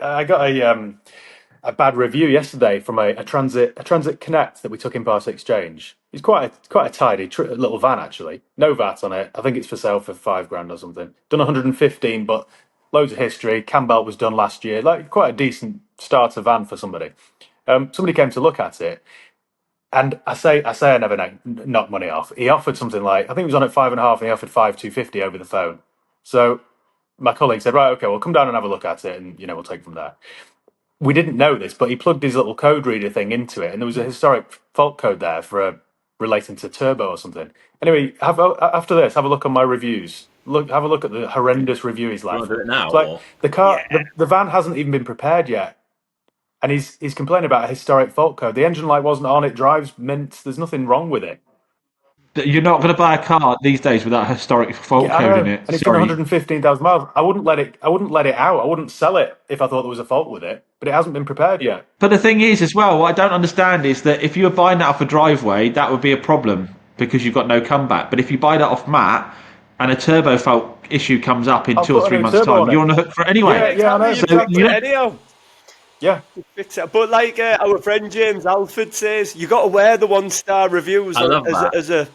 I got a bad review yesterday from a Transit Connect that we took in part exchange. It's quite a tidy little van actually. No VAT on it. I think it's for sale for 5 grand or something. Done 115, but loads of history. Cam belt was done last year. Like quite a decent starter van for somebody. Somebody came to look at it, and I never knock money off. He offered something like I think it was on at 5.5, and he offered 5,250 over the phone. So my colleague said, right, okay, well come down and have a look at it, and we'll take it from there. We didn't know this, but he plugged his little code reader thing into it, and there was a historic fault code there for relating to turbo or something. Anyway, after this, have a look on my reviews. Have a look at the horrendous review he's You want left. to do it now? It's like Or the car, the van hasn't even been prepared yet, and he's complaining about a historic fault code. The engine light wasn't on; it drives mint. There's nothing wrong with it. You're not going to buy a car these days without a historic fault Yeah, I code in know, it. and it's done Sorry. 115,000 miles. I wouldn't let it. I wouldn't let it out. I wouldn't sell it if I thought there was a fault with it. But it hasn't been prepared yet. But the thing is, as well, what I don't understand is that if you were buying that off a driveway, that would be a problem because you've got no comeback. But if you buy that off Matt and a turbo fault issue comes up in I'll two or put a three new months' turbo time, on you're it. on the hook for it Yeah, anyway. Yeah, I exactly. know. You So fix you it don't. anyhow. Yeah, Fix it. But like our friend James Alford says, you got to wear the 1-star reviews I love that.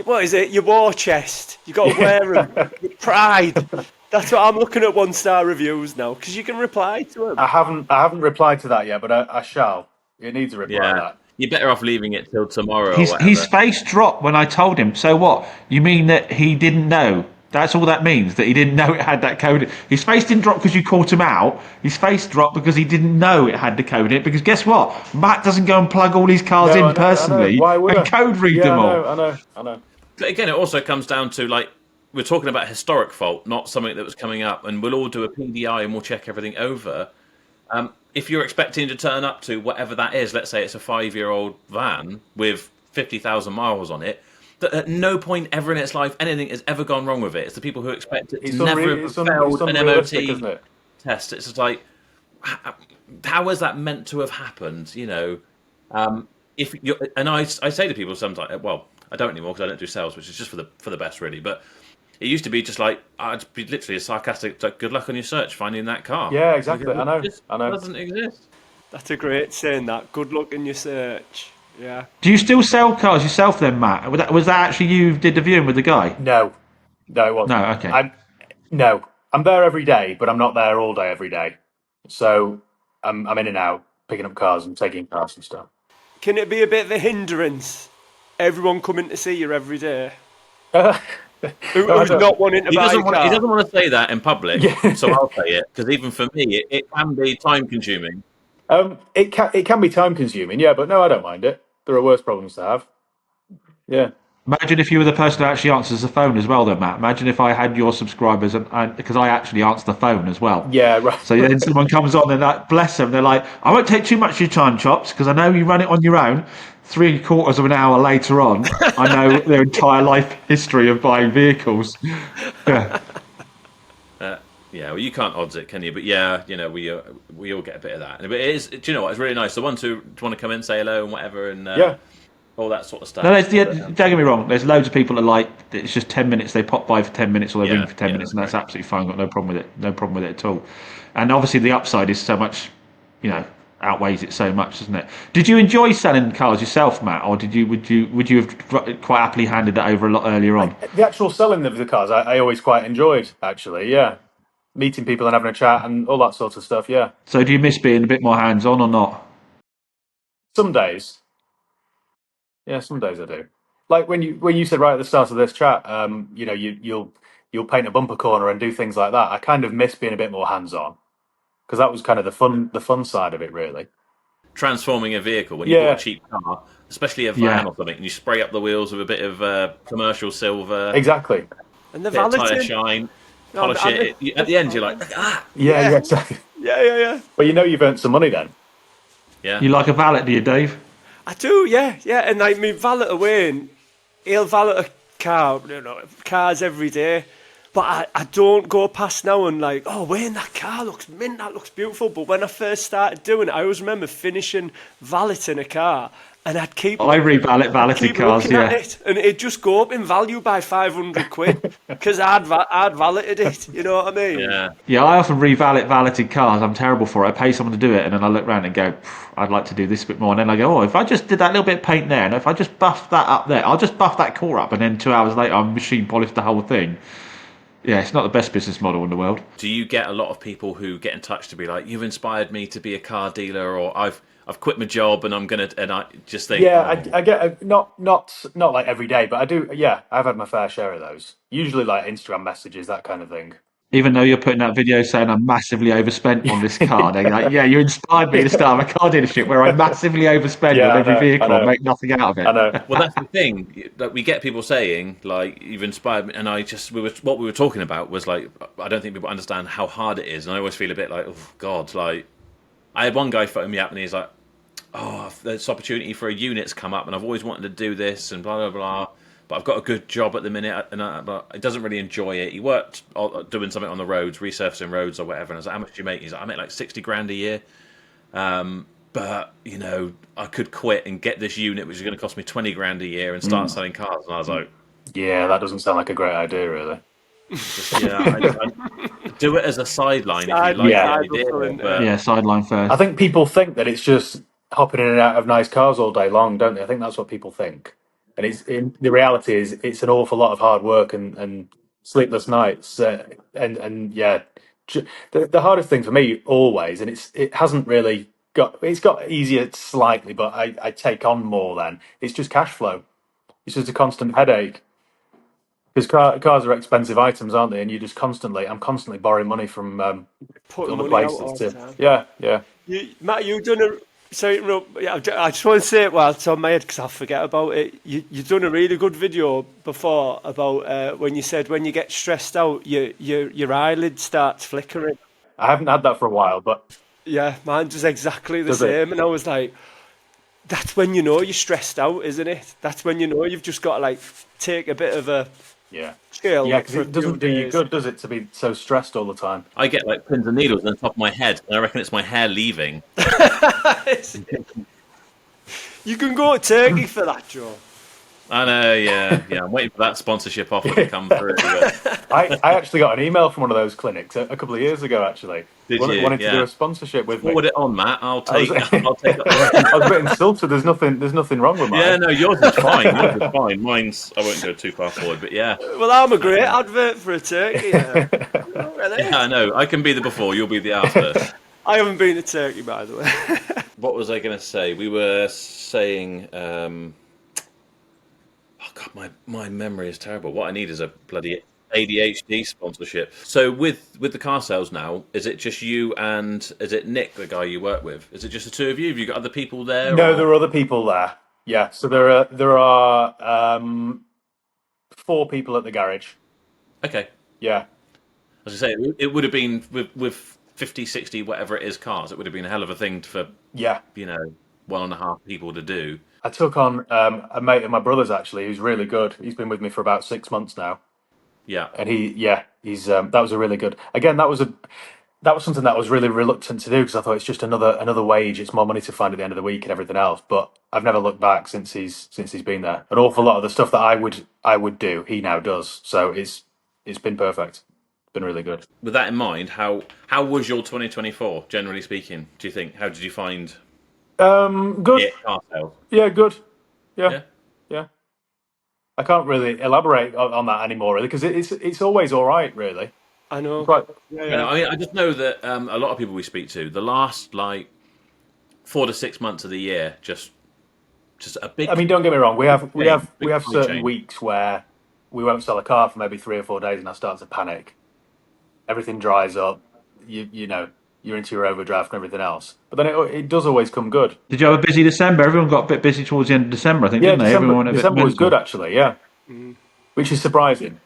what is it? Your war chest. You got to wear them with pride. That's what I'm looking at 1-star reviews now because you can reply to them. I haven't replied to that yet, but I shall. It needs a reply. Yeah, That. you're better off leaving it till tomorrow or His whatever. face dropped when I told him. So what? You mean that he didn't know? That's all that means. That he didn't know it had that code. His face didn't drop because you caught him out. His face dropped because he didn't know it had the code in it. Because guess what? Matt doesn't go and plug all these cars No, in I know. I know. personally Why would and I? code read Yeah, them I know. all. I know. I know. But again, it also comes down to like we're talking about a historic fault, not something that was coming up, and we'll all do a PDI and we'll check everything over. If you're expecting to turn up to whatever that is, let's say it's a 5-year-old van with 50,000 miles on it, that at no point ever in its life anything has ever gone wrong with it. It's the people who expect it to never have It's failed an unrealistic, isn't MOT it? test. It's just like, how is that meant to have happened? If you and I say to people sometimes, well, I don't anymore because I don't do sales, which is just for the best, really. But it used to be just like I'd be literally a sarcastic, like, "Good luck on your search finding that car." Yeah, And I exactly. go, I it know. just I know. doesn't exist. That's a great saying. That good luck in your search. Yeah. Do you still sell cars yourself then, Matt? Was that actually you who did the viewing with the guy? No, no, it No. wasn't. Okay. No, I'm there every day, but I'm not there all day every day. So I'm in and out, picking up cars and taking cars and stuff. Can it be a bit of a hindrance? Everyone coming to see you every day, I who's don't- not wanting to He buy doesn't a want. He car. doesn't want to say that in public, yeah. so I'll say it because even for me, it can be time consuming. It can be time consuming, yeah, but no, I don't mind it. There are worse problems to have. Yeah. Imagine if you were the person who actually answers the phone as well, though, Matt. Imagine if I had your subscribers, and because I actually answer the phone as well. Yeah, right. So then someone comes on and like, bless them, they're like, I won't take too much of your time, Chops, because I know you run it on your own. 3/4 of an hour later on, I know their entire life history of buying vehicles. Yeah. Yeah, well, you can't odds it, can you? But yeah, we all get a bit of that. But it is. Do you know what? It's really nice. The ones who want to come in, say hello and whatever, and Yeah. all that sort of stuff. No, don't get me wrong. There's loads of people that like it's just 10 minutes. They pop by for 10 minutes or they ring for 10 minutes, and that's great. absolutely fine. Got no problem with it. No problem with it at all. And obviously, the upside is so much, outweighs it so much, doesn't it? Did you enjoy selling cars yourself, Matt, or would you have quite happily handed that over a lot earlier on? The actual selling of the cars, I always quite enjoyed, actually, yeah. Meeting people and having a chat and all that sort of stuff, yeah. So do you miss being a bit more hands on or not? Some days. Yeah, some days I do. Like when you said right at the start of this chat, you'll paint a bumper corner and do things like that. I kind of miss being a bit more hands on because that was kind of the fun side of it, really. Transforming a vehicle when you bought a Yeah, cheap car, especially a van Yeah. or something, and you spray up the wheels with a bit of commercial silver, exactly. And the bit of tire valeting. shine, No, polish it. At the end, you're like, Yeah, yeah, yeah, exactly. yeah. Well, you've earned some money then. yeah. You like a valet, do you, Dave? I do, yeah. And like me valet away, and he'll valet a car, cars every day. But I don't go past now and like, oh, Wayne, that car looks mint, that looks beautiful. But when I first started doing it, I always remember finishing valeting a car and I'd keep I valeted keep cars, looking at yeah. it and it'd just go up in value by 500 quid because I'd valeted it. You know what I mean? Yeah. Yeah, I often valeted cars. I'm terrible for it. I pay someone to do it, and then I look around and go, I'd like to do this a bit more. And then I go, oh, if I just did that little bit of paint there, and if I just buffed that up there, I'll just buff that core up, and then 2 hours later, I'm machine polished the whole thing. Yeah, it's not the best business model in the world. Do you get a lot of people who get in touch to be like, you've inspired me to be a car dealer, or I've quit my job and I just think, Yeah, oh, I get not like every day, but I do. Yeah, I've had my fair share of those. Usually like Instagram messages, that kind of thing. Even though you're putting that video saying I'm massively overspent on this car, they're like, yeah, you inspired me to start a car dealership where I massively overspend Yeah, on I every know, I vehicle and know, make nothing out of it. I know. well, that's the thing. Like, we get people saying, like, you've inspired me, and what we were talking about was like, I don't think people understand how hard it is, and I always feel a bit like, oh God, like, I had one guy phone me up, and he's like, oh, this opportunity for a unit's come up, and I've always wanted to do this, and blah blah blah. But I've got a good job at the minute, and but he doesn't really enjoy it. He worked doing something on the roads, resurfacing roads or whatever. And I was like, "How much do you make?" He's like, "I make like 60 grand a year." But you know, I could quit and get this unit, which is going to cost me 20 grand a year, and start selling cars. And I was like, Yeah, that doesn't sound like a great idea, really. "Yeah, I do it as a sideline if you like Yeah. the Side idea." hustle, innit? But Yeah, sideline I first. think people think that it's just hopping in and out of nice cars all day long, don't they? I think that's what people think. And the reality is it's an awful lot of hard work and sleepless nights. And yeah, the hardest thing for me always, and it hasn't really got easier slightly, but I take on more then. It's just cash flow. It's just a constant headache because cars are expensive items, aren't they? And I'm constantly borrowing money from Putting other money out places all the to, time. yeah. Matt, you've done a. Sorry, no, yeah, I just want to say it while it's on my head because I'll forget about it. You've done a really good video before about when you said when you get stressed out, your eyelid starts flickering. I haven't had that for a while, but Yeah, mine does exactly the does it? same. And I was like, that's when you know you're stressed out, isn't it? That's when you know you've just got to like take a bit of a Yeah. chill Yeah, because for a it few doesn't do you days. good, does it, to be so stressed all the time? I get like pins and needles on the top of my head, and I reckon it's my hair leaving. You can go to Turkey for that, Joe. I know, yeah. I'm waiting for that sponsorship offer to come through. But I actually got an email from one of those clinics a couple of years ago, actually. did you? Wanted to do Yeah. a sponsorship with me. Forward it on, Matt. I'll I was, take. I'll take. I was a bit insulted. There's nothing wrong with mine. Yeah, no, yours is fine. Yours is fine. Mine's. I won't go too far forward, but yeah. Well, I'm a great advert for a turkey. Oh, really? Yeah, I know. I can be the before. You'll be the after. I haven't been to Turkey, by the way. What was I going to say? We were saying. Oh God, my memory is terrible. What I need is a bloody ADHD sponsorship. So with the car sales now, is it just you and is it Nick, the guy you work with? Is it just the two of you? Have you got other people there? No, or- there are other people there. Yeah, so there are 4 people at the garage. Okay. Yeah, As I say, it would have been with 50, 60, whatever it is, cars. It would have been a hell of a thing for yeah. 1.5 people to do. I took on a mate of my brother's actually, who's really good. He's been with me for about 6 months now, Yeah. and he's that was a really good. Again, that was something that I was really reluctant to do because I thought it's just another wage. It's more money to find at the end of the week and everything else. But I've never looked back since he's been there. An awful lot of the stuff that I would do, he now does. So it's been perfect. It's been really good. With that in mind, how was your 2024, generally speaking? Do you think? How did you find Good. it, car sales? Yeah, good. Yeah. Yeah. I can't really elaborate on that anymore, really, because it's always all right, really. I know. Right. Yeah. I mean, I just know that a lot of people we speak to, the last like 4 to 6 months of the year, just a big. I mean, don't get me wrong. We have big certain change. weeks where we won't sell a car for maybe 3 or 4 days, and I start to panic. Everything dries up. You know you're into your overdraft and everything else. But then it does always come good. Did you have a busy December? Everyone got a bit busy towards the end of December, I think, Yeah, didn't they? Everyone went a bit December was mental. good actually. Yeah, which is surprising.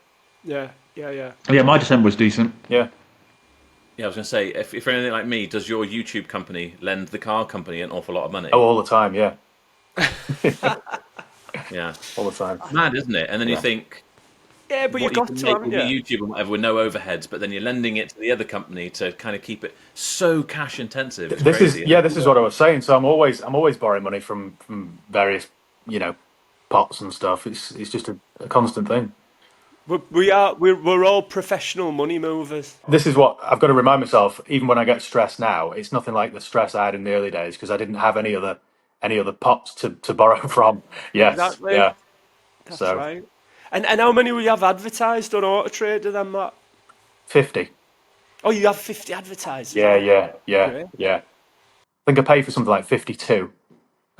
Yeah. Yeah, my December was decent. Yeah. Yeah, I was going to say, if you're anything like me, does your YouTube company lend the car company an awful lot of money? Oh, all the time. Yeah, Yeah, all the time. mad, isn't it? And then you think, Yeah, but you've what you got can to, make haven't with your you? YouTube and whatever with no overheads, but then you're lending it to the other company to kind of keep it so cash intensive. It's This is crazy. yeah, this is what I was saying. So I'm always borrowing money from various pots and stuff. It's just a constant thing. We're all professional money movers. This is what I've got to remind myself. Even when I get stressed now, it's nothing like the stress I had in the early days because I didn't have any other pots to borrow from. Yes, Exactly. yeah. That's So right. And how many will you have advertised on Auto Trader then, Matt? 50. Oh, you have 50 advertised as Yeah, well. yeah, yeah, Great. yeah. I think I pay for something like 52, and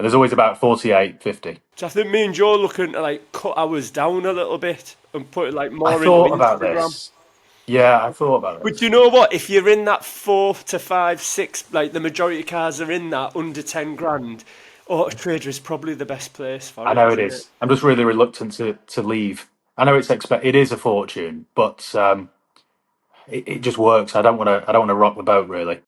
there's always about 48, 50. So I think me and Joe are looking to like cut ours down a little bit and put like I more into thought about Instagram. this. Yeah, I thought about But this. you know what? If you're in that 4 to 5, 6, like the majority of cars are in that under 10 grand, Auto Trader is probably the best place for I it, know it isn't it? is. I'm just really reluctant to leave. I know it is a fortune, but it just works. I don't want to rock the boat really.